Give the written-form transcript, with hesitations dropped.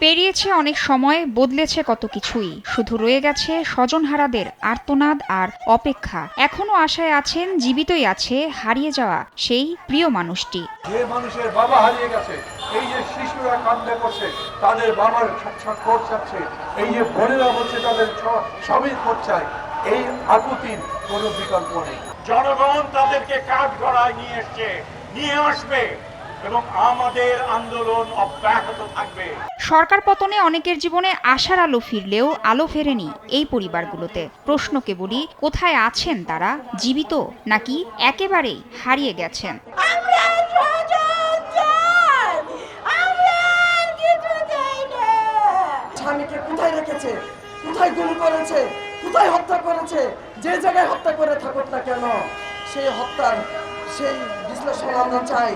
পেরিয়েছে অনেক সময়, বদলেছে কত কিছুই, শুধু রয়ে গেছে স্বজনহারাদের আর্তনাদ আর অপেক্ষা। এখনো আশায় আছেন, জীবিতই আছে হারিয়ে যাওয়া সেই প্রিয় মানুষটি। যে মানুষের বাবা হারিয়ে গেছে, এই যে শিশুরা কান্দে করছে তাদের বাবার খোঁজ চাচ্ছে, এই যে বোনেরা বলছে তাদের স্বামীর খোঁজ চায়, এই আকুতির কোনো বিকল্প নেই। জনগণ তাদেরকে কাঠগড়ায় নিয়ে এসছে, নিয়ে আসবে এবং আমাদের আন্দোলন অব্যাহত থাকবে। সরকার পতনে অনেকের জীবনে আশার আলো ফিরলেও আলো ফেরেনি এই পরিবারগুলোতে। প্রশ্ন কেবলই, কোথায় আছেন তারা? জীবিত নাকি একেবারেই হারিয়ে গেছেন? স্বামীকে কোথায় রেখেছে, কোথায় গুম করেছে, কোথায় হত্যা করেছে, যে জায়গায় হত্যা করে থাকুক না কেন সেই হত্যার সেই বিশ্লেষণ আমরা চাই।